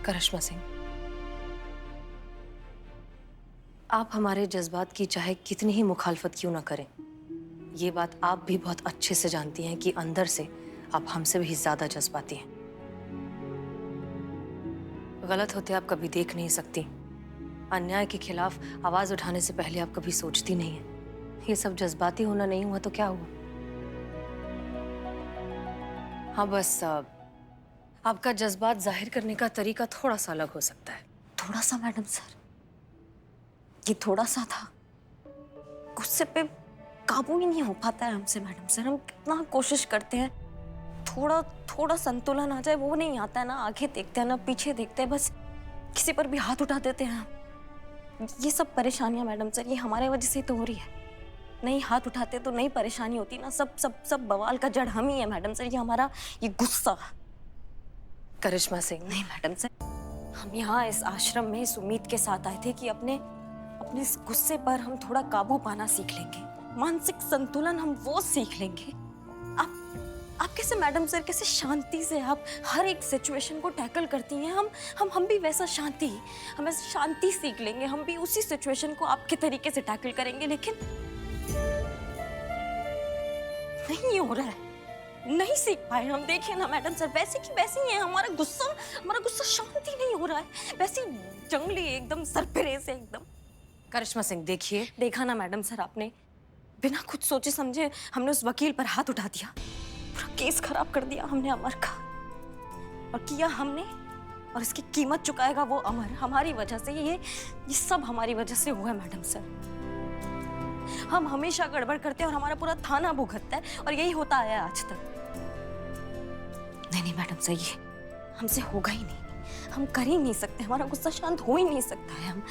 करिश्मा सिंह, आप हमारे जज्बात की चाहे कितनी ही मुखालफत क्यों ना करें, ये बात आप भी बहुत अच्छे से जानती हैं कि अंदर से आप हमसे भी ज्यादा जज्बाती हैं। गलत होते आप कभी देख नहीं सकती, अन्याय के खिलाफ आवाज उठाने से पहले आप कभी सोचती नहीं है। ये सब जज्बाती होना नहीं हुआ तो क्या हुआ? हाँ, बस आपका जज्बात जाहिर करने का तरीका थोड़ा सा अलग हो सकता है। थोड़ा सा मैडम सर, ये थोड़ा सा था। गुस्से पे काबू ही नहीं हो पाता है हमसे मैडम सर। हम कितना कोशिश करते हैं, थोड़ा थोड़ा संतुलन आ जाए, वो नहीं आता है। ना आगे देखते हैं ना पीछे देखते हैं, बस किसी पर भी हाथ उठा देते हैं हम। ये सब परेशानियां मैडम सर, ये हमारे वजह से तो हो रही है। नहीं हाथ उठाते तो नहीं परेशानी होती ना। सब सब सब बवाल का जड़ हम ही है मैडम सर। ये हमारा ये गुस्सा। करिश्मा सिंह, नहीं मैडम सर, हम यहाँ इस आश्रम में इस उम्मीद के साथ आए थे कि अपने अपने इस गुस्से पर हम थोड़ा काबू पाना सीख लेंगे, मानसिक संतुलन हम वो सीख लेंगे। आप कैसे मैडम सर, कैसे शांति से आप हर एक सिचुएशन को टैकल करती हैं। हम भी वैसा शांति, हम ऐसे शांति सीख लेंगे। हम भी उसी सिचुएशन को आपके तरीके से टैकल करेंगे, लेकिन नहीं हो रहा है, नहीं सीख पाए हम। देखिए ना मैडम सर, वैसे की वैसे ही है। हमारा गुस्सा शांति नहीं हो रहा है, वैसी जंगली एकदम सरपरे से एकदम। करिश्मा सिंह देखिए। देखा ना मैडम सर, आपने बिना कुछ सोचे समझे हमने उस वकील पर हाथ उठा दिया, पूरा केस खराब कर दिया हमने अमर का। और किया हमने, और इसकी कीमत चुकाएगा वो अमर, हमारी वजह से। ये सब हमारी वजह से हुआ है मैडम सर। हम हमेशा गड़बड़ करते हैं और हमारा पूरा थाना भुगतता है, और यही होता आया आज तक। नहीं मैडम सर, ये हमसे होगा ही नहीं, हम कर ही नहीं सकते। हमारा गुस्सा शांत हो ही नहीं सकता है। हम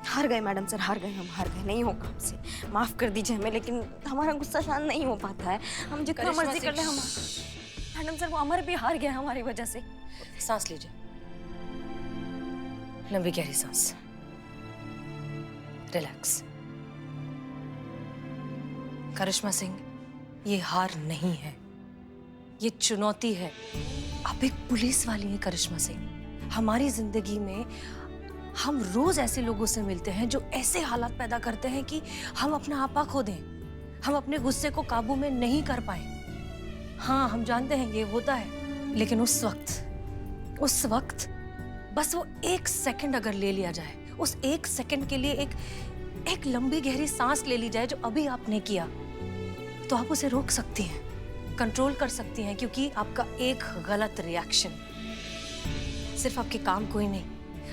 हार गए मैडम सर, हार गए, हम हार गए। नहीं होगा हमसे, माफ कर दीजिए हमें, लेकिन हमारा गुस्सा शांत नहीं हो पाता है। हम जितना मर्जी कर ले, हम मैडम सर वो अमर भी हार गया हमारी वजह से। सांस लीजिए, लंबी गहरी सांस, रिलैक्स। करिश्मा सिंह, ये हार नहीं है, ये चुनौती है। आप एक पुलिस वाली हैं करिश्मा सिंह। हमारी जिंदगी में हम रोज ऐसे लोगों से मिलते हैं जो ऐसे हालात पैदा करते हैं कि हम अपना आपा खो दें, हम अपने गुस्से को काबू में नहीं कर पाए। हाँ, हम जानते हैं ये होता है, लेकिन उस वक्त बस वो 1 सेकंड अगर ले लिया जाए, उस 1 सेकंड के लिए एक लंबी गहरी सांस ले ली जाए जो अभी आपने किया, तो आप उसे रोक सकती हैं, कंट्रोल कर सकती हैं। क्योंकि आपका एक गलत रिएक्शन सिर्फ आपके काम को ही नहीं,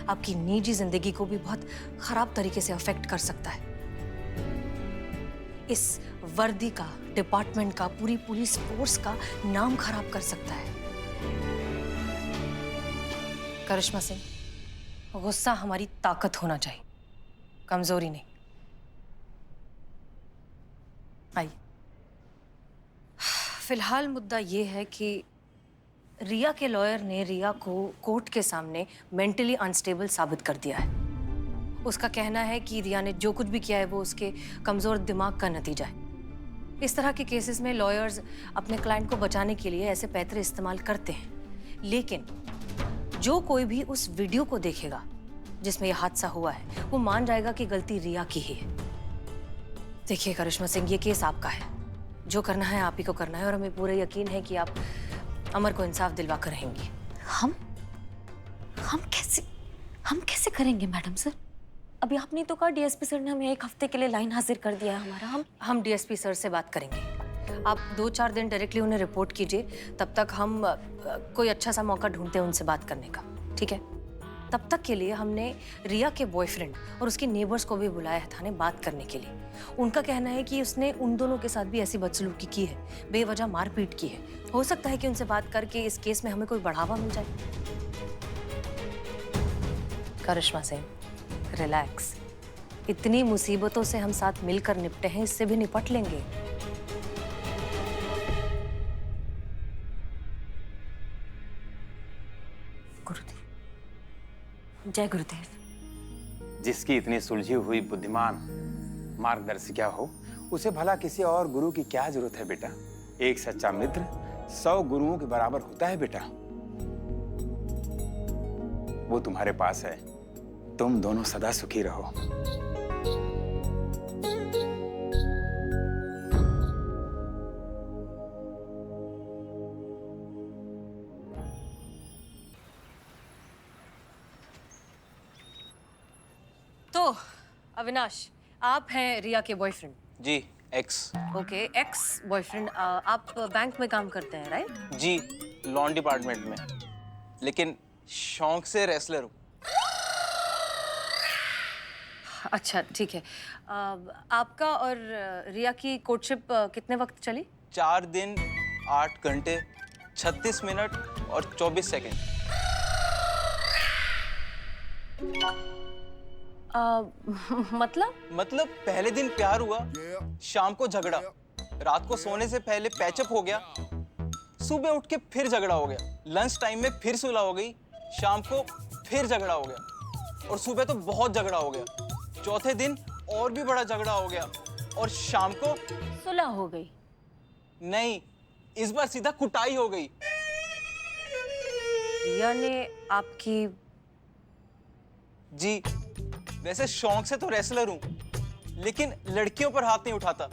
आपकी निजी जिंदगी को भी बहुत खराब तरीके से अफेक्ट कर सकता है। इस वर्दी का, डिपार्टमेंट का, पूरी पुलिस फोर्स का नाम खराब कर सकता है। करिश्मा सिंह, गुस्सा हमारी ताकत होना चाहिए, कमजोरी नहीं। आइए। फिलहाल मुद्दा ये है कि रिया के लॉयर ने रिया को कोर्ट के सामने मेंटली अनस्टेबल साबित कर दिया है। उसका कहना है कि रिया ने जो कुछ भी किया है वो उसके कमजोर दिमाग का नतीजा है। इस तरह के केसेस में लॉयर्स अपने क्लाइंट को बचाने के लिए ऐसे पैतरे इस्तेमाल करते हैं, लेकिन जो कोई भी उस वीडियो को देखेगा जिसमें यह हादसा हुआ है, वो मान जाएगा कि गलती रिया की ही है। देखिए करिश्मा सिंह, ये केस आपका है, जो करना है आप ही को करना है, और हमें पूरा यकीन है कि आप अमर को इंसाफ दिलवा कर रहेंगी। हम कैसे करेंगे मैडम सर? अभी आपने तो कहा डीएसपी सर ने हमें 1 हफ्ते के लिए लाइन हाजिर कर दिया है हमारा। हम डीएसपी सर से बात करेंगे। आप 2-4 दिन डायरेक्टली उन्हें रिपोर्ट कीजिए, तब तक हम कोई अच्छा सा मौका ढूंढते हैं उनसे बात करने का, ठीक है? तब तक के लिए हमने रिया के बॉयफ्रेंड और उसके नेबर्स को भी बुलाया है थाने बात करने के लिए। उनका कहना है कि उसने उन दोनों के साथ भी ऐसी बदसलूकी की है, बेवजह मारपीट की है। हो सकता है कि उनसे बात करके इस केस में हमें कोई बढ़ावा मिल जाए। करिश्मा सिंह, रिलैक्स। इतनी मुसीबतों से हम साथ मिलकर निपटे हैं, इससे भी निपट लेंगे। गुरुदेव, जय गुरुदेव। जिसकी इतनी सुलझी हुई बुद्धिमान मार्गदर्शिका हो, उसे भला किसी और गुरु की क्या जरूरत है बेटा? एक सच्चा मित्र 100 गुरुओं के बराबर होता है बेटा। वो तुम्हारे पास है। तुम दोनों सदा सुखी रहो। तो अविनाश, आप हैं रिया के बॉयफ्रेंड? जी, एक्स। Okay, ex boyfriend. आप बैंक में काम करते हैं, राइट? जी, लॉन डिपार्टमेंट में, लेकिन शौक से रेसलर हूँ। अच्छा, ठीक है। आपका और रिया की कोर्टशिप कितने वक्त चली? 4 दिन 8 घंटे 36 मिनट और 24 सेकंड। मतलब पहले दिन प्यार हुआ, शाम को झगड़ा, रात को सोने से पहले पैचअप हो गया, सुबह उठ के फिर झगड़ा हो गया, लंच टाइम में फिर सुलह हो गई, शाम को फिर झगड़ा हो गया, और सुबह तो बहुत झगड़ा हो गया, चौथे दिन और भी बड़ा झगड़ा हो गया, और शाम को सुलह हो गई? नहीं, इस बार सीधा कुटाई हो गई। रिया ने आपकी? जी, वैसे शौक से तो रेसलर हूं, लेकिन लड़कियों पर हाथ नहीं उठाता,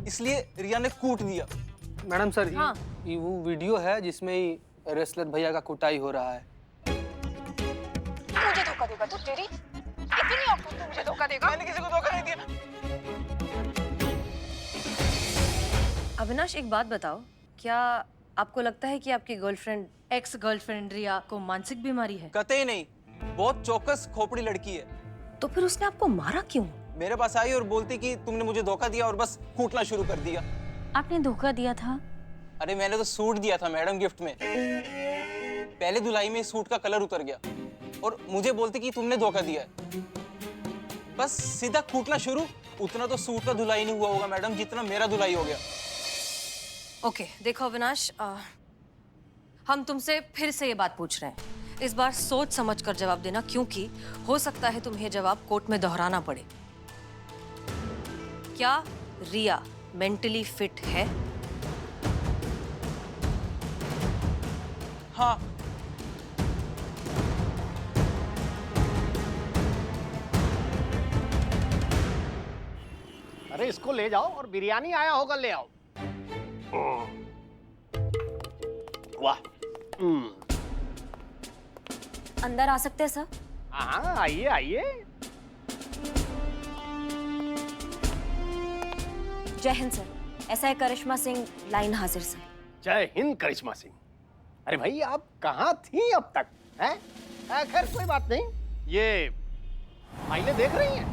इसलिए रिया ने कूट दिया। मैडम सर, हाँ। ये वो वीडियो है जिसमें ही रेसलर भैया का कुटाई हो रहा है। मुझे धोखा देगा तू? तेरी इतनी औकात, तू मुझे धोखा देगा? मैंने किसी को धोखा नहीं दिया। अविनाश, एक बात बताओ, क्या आपको लगता है कि आपकी गर्लफ्रेंड, एक्स गर्लफ्रेंड रिया को मानसिक बीमारी है? कतई नहीं, बहुत चौकस खोपड़ी लड़की है। तो फिर उसने आपको मारा क्यों? मेरे पास आई और बोलती कि तुमने मुझे धोखा दिया, और बस कूटना शुरू कर दिया। आपने धोखा दिया था? अरे मैंने तो सूट दिया था मैडम गिफ्ट में, पहले धुलाई में सूट का कलर उतर गया, और मुझे बोलती कि तुमने धोखा दिया है। बस सीधा कूटना शुरू। उतना तो सूट का धुलाई नहीं हुआ होगा मैडम, जितना मेरा धुलाई हो गया। ओके, देखो अविनाश, हम तुमसे फिर से ये बात पूछ रहे हैं। इस बार सोच समझ कर जवाब देना, क्योंकि हो सकता है तुम्हें जवाब कोर्ट में दोहराना पड़े। क्या रिया मेंटली फिट है? हाँ। अरे इसको ले जाओ, और बिरयानी आया होगा ले आओ। वाह। अंदर आ सकते हैं सर? हाँ, आइए आइए। जय हिंद सर, एसआई करिश्मा सिंह लाइन हाजिर सर। जय हिंद करिश्मा सिंह। अरे भाई, आप कहाँ थी अब तक? हैं? खैर कोई बात नहीं। ये फाइलें देख रही हैं?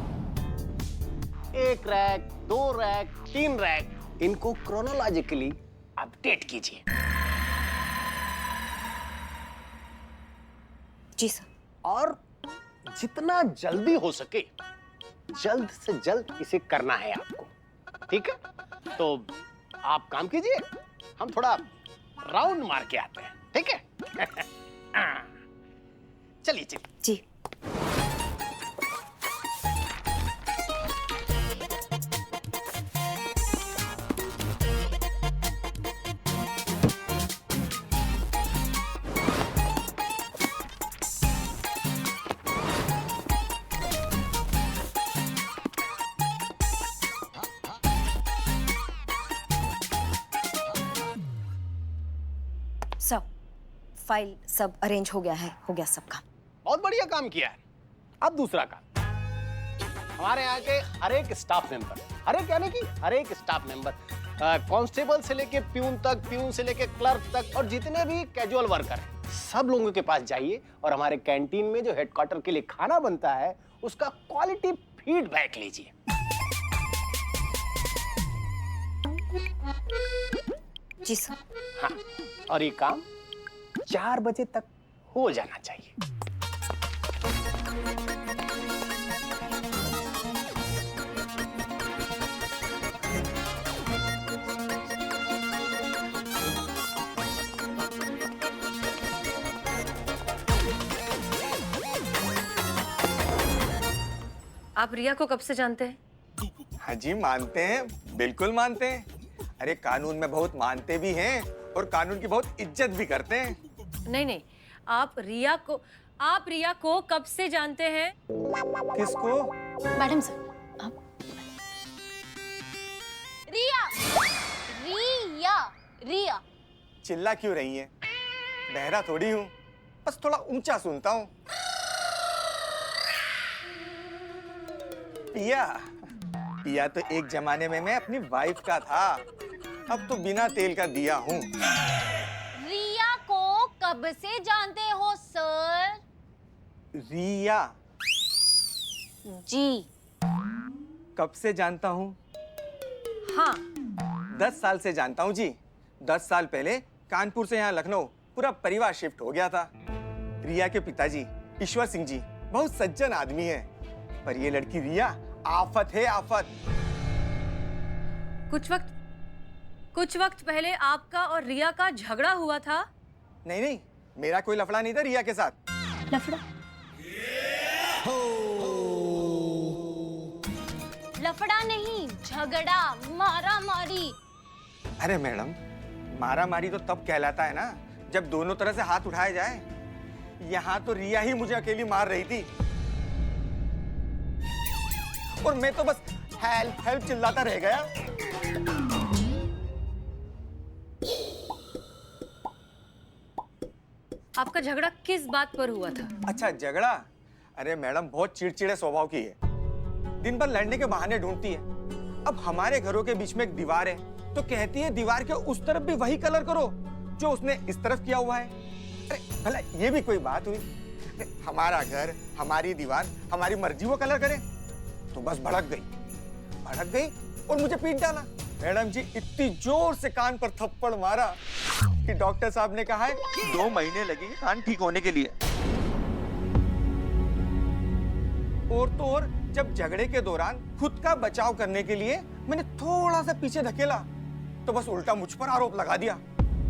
1 रैक, 2 रैक, 3 रैक, इनको क्रोनोलॉजिकली अपडेट कीजिए। जी सर। और जितना जल्दी हो सके, जल्द से जल्द इसे करना है आपको, ठीक है? तो आप काम कीजिए, हम थोड़ा राउंड मार के आते हैं, ठीक है? चलिए चलिए। जी। सब फाइल सब अरेंज हो गया है, हो गया सब काम। बहुत बढ़िया काम किया है। अब दूसरा काम, हमारे यहाँ के हर एक स्टाफ मेंबर, हर एक यानी कि हर एक स्टाफ मेंबर, कांस्टेबल से लेके प्यून तक, प्यून से लेके क्लर्क तक, और जितने भी कैजुअल वर्कर हैं, सब लोगों के पास जाइए और हमारे कैंटीन में जो हेडक्वार्टर के लिए खाना बनता है उसका क्वालिटी फीडबैक लीजिए। जी सर। हाँ, और ये काम 4 बजे तक हो जाना चाहिए। आप रिया को कब से जानते हैं? हाँ जी, मानते हैं, बिल्कुल मानते हैं। अरे कानून में बहुत मानते भी हैं और कानून की बहुत इज्जत भी करते हैं। नहीं नहीं, आप रिया को आप रिया को कब से जानते हैं? किसको? मैडम सर, आप रिया रिया रिया। चिल्ला क्यों रही है? बहरा थोड़ी हूँ, बस थोड़ा ऊंचा सुनता हूँ। पिया, पिया तो एक जमाने में मैं अपनी वाइफ का था, अब तो बिना तेल का दिया हूँ। रिया को कब से जानते हो सर? रिया जी। कब से जानता हूँ? हाँ। 10 साल से जानता हूँ जी। 10 साल पहले कानपुर से यहाँ लखनऊ पूरा परिवार शिफ्ट हो गया था। रिया के पिताजी ईश्वर सिंह जी बहुत सज्जन आदमी है, पर ये लड़की रिया आफत है, आफत। कुछ वक्त पहले आपका और रिया का झगड़ा हुआ था? नहीं नहीं, मेरा कोई लफड़ा नहीं था रिया के साथ। लफड़ा? लफड़ा नहीं, झगड़ा, मारा मारी। अरे मैडम, मारा मारी तो तब कहलाता है ना जब दोनों तरह से हाथ उठाए जाए। यहाँ तो रिया ही मुझे अकेली मार रही थी और मैं तो बस हेल्प हेल्प चिल्लाता रह गया। आपका झगड़ा किस बात पर हुआ था? अच्छा, झगड़ा? अरे मैडम बहुत चिड़चिड़े स्वभाव की है, दिन भर लड़ने के बहाने ढूंढती है। अब हमारे घरों के बीच में एक दीवार है तो कहती है दीवार के उस तरफ भी वही कलर करो जो उसने इस तरफ किया हुआ है। अरे भला ये भी कोई बात हुई? हमारा घर, हमारी दीवार, हमारी मर्जी वो कलर करे? तो बस भड़क गई और मुझे पीट डाला। मैडम जी इतनी जोर से कान पर थप्पड़ मारा कि डॉक्टर साहब ने कहा है 2 महीने लगेंगे कान ठीक होने के लिए। और तो और जब झगड़े के दौरान खुद का बचाव करने के लिए मैंने थोड़ा सा पीछे धकेला तो बस उल्टा मुझ पर आरोप लगा दिया।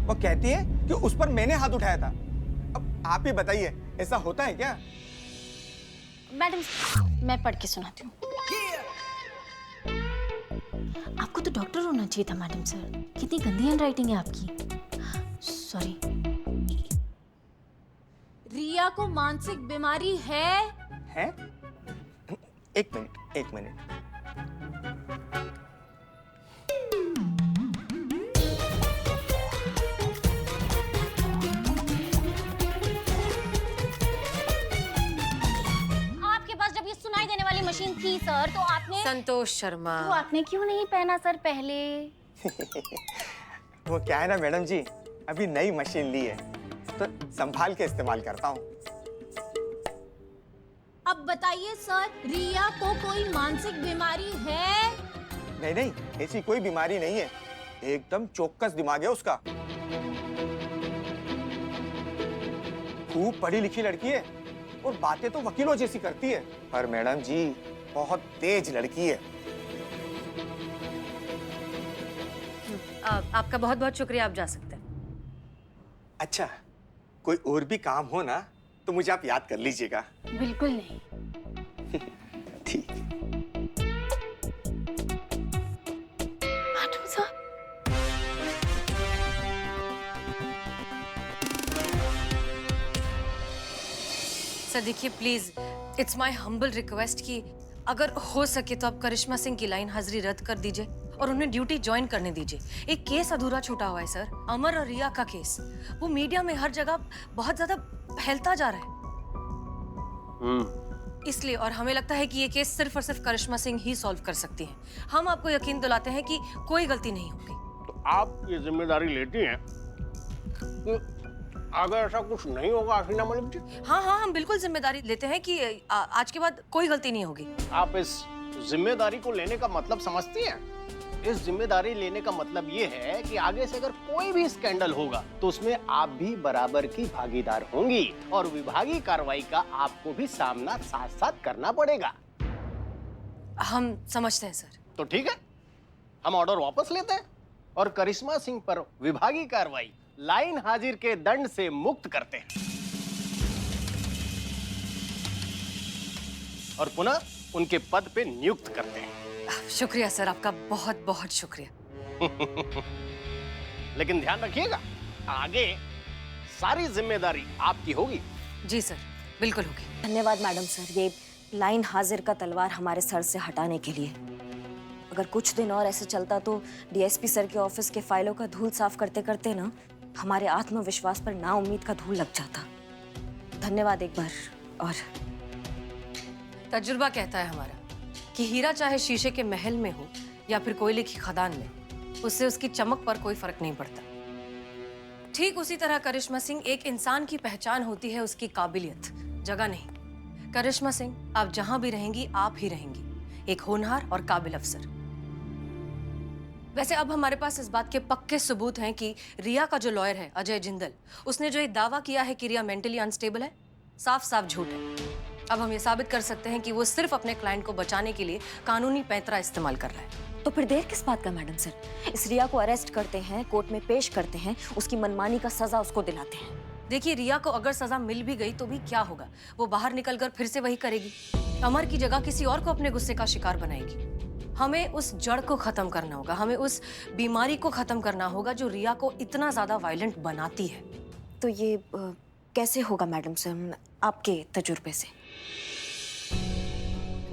वो कहती है कि उस पर मैंने हाथ उठाया था। अब आप ही बताइए, ऐसा होता है क्या? मैडम, मैं पढ़ के सुनाती हूँ। आपको तो डॉक्टर होना चाहिए था मैडम सर, कितनी गंदी हैंडराइटिंग है आपकी। सॉरी। रिया को मानसिक बीमारी है? है? एक मिनट। आपके पास जब ये सुनाई देने वाली मशीन थी सर तो आपने संतोष शर्मा। तो आपने क्यों नहीं पहना सर पहले? वो क्या है ना मैडम जी, अभी नई मशीन ली है तो संभाल के इस्तेमाल करता हूँ। अब बताइए सर, रिया को कोई मानसिक बीमारी है? नहीं, ऐसी कोई बीमारी नहीं है, एकदम चौकस दिमाग है उसका। खूब पढ़ी लिखी लड़की है और बातें तो वकीलों जैसी करती है, पर मैडम जी बहुत तेज लड़की है। आपका बहुत बहुत शुक्रिया, आप जा सकते हैं। अच्छा, कोई और भी काम हो ना तो मुझे आप याद कर लीजिएगा। बिल्कुल नहीं। ठीक। मैडम सर, सर देखिए please, it's my humble request कि अगर हो सके तो आप करिश्मा सिंह की लाइन हाजिरी रद्द कर दीजिए और उन्हें ड्यूटी ज्वाइन करने दीजिए। एक केस अधूरा छूटा हुआ है सर, अमर और रिया का केस। वो मीडिया में हर जगह बहुत ज्यादा फैलता जा रहा है इसलिए, और हमें लगता है कि ये केस सिर्फ और सिर्फ करिश्मा सिंह ही सॉल्व कर सकती हैं। हम आपको यकीन दिलाते हैं कि कोई गलती नहीं होगी। तो आप ये जिम्मेदारी लेती हैं कि अगर ऐसा कुछ नहीं होगा हसीना मलिक जी? हाँ, हम बिल्कुल जिम्मेदारी लेते हैं कि आज के बाद कोई गलती नहीं होगी। आप इस जिम्मेदारी को लेने का मतलब समझती हैं? इस जिम्मेदारी लेने का मतलब ये है कि आगे से अगर कोई भी स्कैंडल होगा तो उसमें आप भी बराबर की भागीदार होंगी और विभागीय कार्रवाई का आपको भी सामना साथ साथ करना पड़ेगा। हम समझते हैं सर। तो ठीक है, हम ऑर्डर वापस लेते हैं और करिश्मा सिंह पर विभागीय कार्रवाई लाइन हाजिर के दंड से मुक्त करते हैं और पुनः उनके पद पे नियुक्त करते हैं। शुक्रिया सर, आपका बहुत बहुत शुक्रिया। लेकिन ध्यान रखिएगा, आगे सारी जिम्मेदारी आपकी होगी। जी सर। बिल्कुल होगी। धन्यवाद मैडम सर, ये लाइन हाजिर का तलवार हमारे सर से हटाने के लिए। अगर कुछ दिन और ऐसे चलता तो डीएसपी सर के ऑफिस के फाइलों का धूल साफ करते करते ना हमारे आत्मविश्वास पर नाउम्मीद का धूल लग जाता। धन्यवाद एक बार और। तजुर्बा कहता है हमारा कि हीरा चाहे शीशे के महल में हो या फिर कोयले की खदान में, उससे उसकी चमक पर कोई फर्क नहीं पड़ता। ठीक उसी तरह करिश्मा सिंह, एक इंसान की पहचान होती है उसकी काबिलियत, जगह नहीं। करिश्मा सिंह, आप जहां भी रहेंगी आप ही रहेंगी, एक होनहार और काबिल अफसर। वैसे अब हमारे पास इस बात के पक्के सबूत हैं कि रिया का जो लॉयर है अजय जिंदल, उसने जो ये दावा किया है कि रिया मेंटली अनस्टेबल है, साफ साफ झूठ है। अब हम ये साबित कर सकते हैं कि वो सिर्फ अपने क्लाइंट को बचाने के लिए कानूनी पैंतरा इस्तेमाल कर रहा है। तो फिर देर किस बात का मैडम सर? इस रिया को अरेस्ट करते हैं, कोर्ट में पेश करते हैं, उसकी मनमानी का सजा उसको दिलाते हैं। देखिए, रिया को अगर सजा मिल भी गई तो भी क्या होगा, वो बाहर निकलकर फिर से वही करेगी, अमर की जगह किसी और को अपने गुस्से का शिकार बनाएगी। हमें उस जड़ को खत्म करना होगा, हमें उस बीमारी को खत्म करना होगा जो रिया को इतना ज्यादा वायलेंट बनाती है। तो ये कैसे होगा मैडम सर, आपके तजुर्बे से?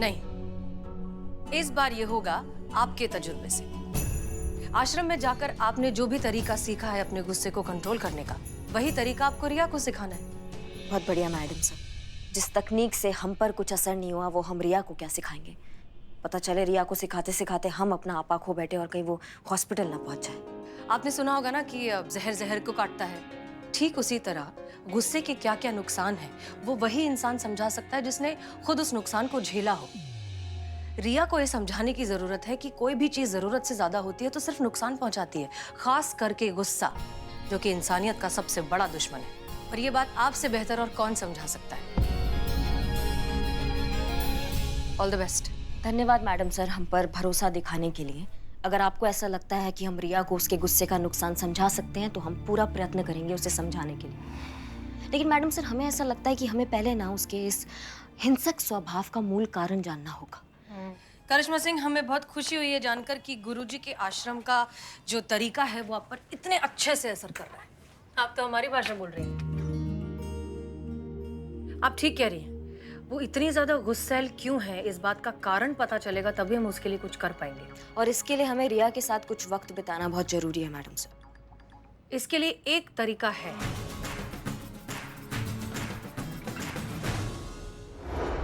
नहीं, इस बार ये होगा आपके तजुर्बे से। आश्रम में जाकर आपने जो भी तरीका सीखा है अपने गुस्से को कंट्रोल करने का, वही तरीका आपको रिया को सिखाना है। बहुत बढ़िया मैडम सर, जिस तकनीक से हम पर कुछ असर नहीं हुआ वो हम रिया को क्या सिखाएंगे? पता चले रिया को सिखाते सिखाते हम अपना आपा खो बैठे और कहीं वो हॉस्पिटल ना पहुंच जाए। आपने सुना होगा ना कि जहर जहर को काटता है। ठीक उसी तरह गुस्से के क्या क्या नुकसान है वो वही इंसान समझा सकता है जिसने खुद उस नुकसान को झेला हो। रिया को ये समझाने की जरूरत है कि कोई भी चीज जरूरत से ज्यादा होती है तो सिर्फ नुकसान पहुंचाती है, खास करके गुस्सा, जो कि इंसानियत का सबसे बड़ा दुश्मन है। और ये बात आपसे बेहतर और कौन समझा सकता है। All the best. धन्यवाद मैडम सर, हम पर भरोसा दिखाने के लिए। अगर आपको ऐसा लगता है कि हम रिया को उसके गुस्से का नुकसान समझा सकते हैं तो हम पूरा प्रयत्न करेंगे उसे समझाने के लिए। लेकिन मैडम सर, हमें ऐसा लगता है कि हमें पहले ना उसके इस हिंसक स्वभाव का मूल कारण जानना होगा। करिश्मा सिंह, हमें बहुत खुशी हुई है जानकर कि गुरुजी के आश्रम का जो तरीका है वो आप पर इतने अच्छे से असर कर रहा है। आप तो हमारी भाषा बोल रही हैं। आप ठीक कह रही हैं। वो इतनी ज्यादा गुस्सैल क्यों है, इस बात का कारण पता चलेगा तभी हम उसके लिए कुछ कर पाएंगे। और इसके लिए हमें रिया के साथ कुछ वक्त बिताना बहुत जरूरी है मैडम सर। इसके लिए एक तरीका है।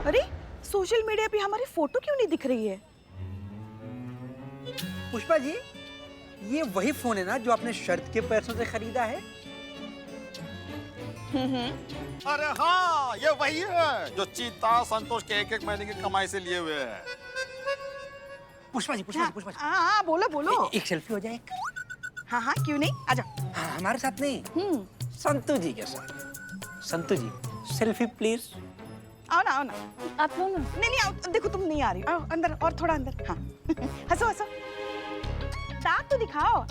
अरे, सोशल मीडिया पे हमारी फोटो क्यों नहीं दिख रही है? पुष्पा जी, ये वही फोन है ना जो आपने शर्त के पैसों से खरीदा है? अरे हाँ, ये वही है जो चीता संतोष के एक एक महीने की कमाई से लिए हुए है। पुष्पा जी, पुष्पा जी, पुष्पा जी। हाँ, बोलो बोलो। एक सेल्फी हो जाए? हाँ हाँ, क्यों नहीं, आजा। हाँ, हमारे साथ नहीं, संतु जी के साथ। संतु जी, सेल्फी प्लीज। आओ ना, आओ ना। आप लो ना। नहीं नहीं, आओ, देखो तुम नहीं आ रही, आओ अंदर, और थोड़ा अंदर। हाँ हंसो हंसो, दांत तो दिखाओ।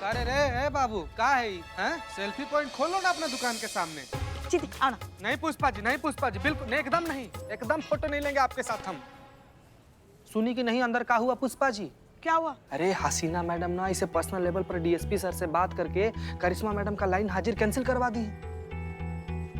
अरे रे बाबू, का है हैं? सेल्फी पॉइंट खोलो ना अपना दुकान के सामने। चीती, आओ ना। नहीं पुष्पा जी, नहीं पुष्पा जी, बिल्कुल नहीं, एकदम नहीं, एकदम फोटो नहीं लेंगे आपके साथ हम। सुनी कि नहीं अंदर का हुआ पुष्पा जी? क्या हुआ? अरे हसीना मैडम ना इसे पर्सनल लेवल पर डीएसपी सर से बात करके करिश्मा मैडम का लाइन हाजिर कैंसिल करवा दी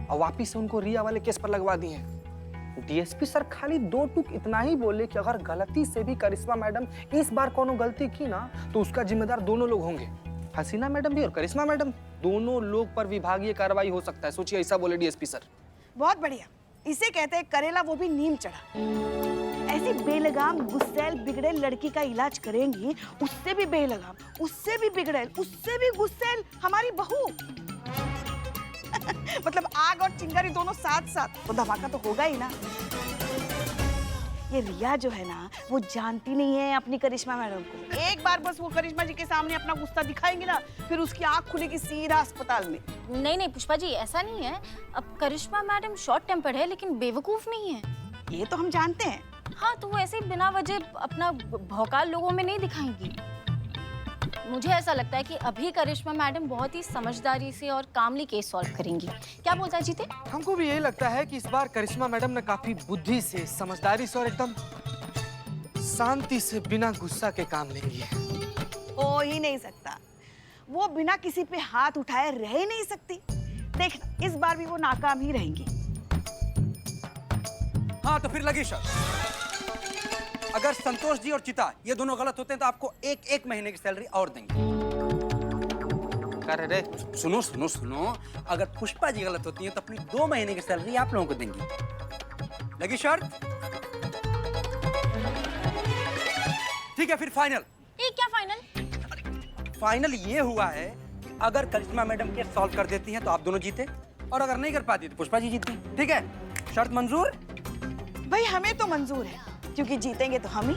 और वापिस उनको रिया वाले केस पर लगवा दी है। डीएसपी सर खाली दो टूक इतना ही बोले कि अगर गलती से भी करिश्मा मैडम इस बार कोनो गलती की ना तो उसका जिम्मेदार दोनों लोग होंगे, हसीना मैडम भी और करिश्मा मैडम, दोनों लोग पर विभागीय कार्रवाई हो सकता है। सोचिए, ऐसा बोले डीएसपी सर। बहुत बढ़िया, इसे कहते हैं करेला वो भी नीम चढ़ा। ऐसी बेलगाम गुस्सैल बिगड़ैल लड़की का इलाज करेंगी, उससे भी बेलगाम, उससे भी बिगड़ैल, उससे भी गुस्सैल हमारी बहू। मतलब आग और चिंगारी दोनों साथ साथ, तो धमाका तो होगा ही ना। ये रिया जो है ना, वो जानती नहीं है अपनी करिश्मा मैडम को। एक बार बस वो करिश्मा जी के सामने अपना गुस्सा दिखाएंगे ना, फिर उसकी आंख खुलेगी सीधा अस्पताल में। नहीं नहीं पुष्पा जी, ऐसा नहीं है। अब करिश्मा मैडम शॉर्ट टेम्पर्ड है लेकिन बेवकूफ नहीं है। ये तो हम जानते हैं। हाँ, तो वो ऐसे ही बिना वजह अपना भौकाल लोगों में नहीं दिखाएंगी। मुझे ऐसा लगता है कि अभी करिश्मा मैडम बहुत ही समझदारी से और कामली केस सॉल्व करेंगी। क्या बोलता है जीते? हमको भी यही लगता है कि इस बार करिश्मा मैडम ने काफी बुद्धि से, समझदारी से और एकदम शांति से बिना गुस्सा के काम लेंगी। हो ही नहीं सकता, वो बिना किसी पे हाथ उठाए रह ही नहीं सकती। देखना इस बार भी वो नाकाम ही रहेंगी। हाँ तो फिर लगी शर्त, अगर संतोष जी और चिता ये दोनों गलत होते हैं तो आपको एक महीने की सैलरी और देंगे। कर रे सुनो सुनो सुनो, अगर पुष्पा जी गलत होती हैं तो अपनी 2 महीने की सैलरी आप लोगों को देंगी। लगी शर्त? ठीक है फिर फाइनल। ये क्या फाइनल? फाइनल ये हुआ है कि अगर करिश्मा मैडम केस सॉल्व कर देती हैं तो आप दोनों जीते, और अगर नहीं कर पाती तो पुष्पा जी जीती। ठीक है, शर्त मंजूर? भाई हमें तो मंजूर है, क्योंकि जीतेंगे तो हम ही।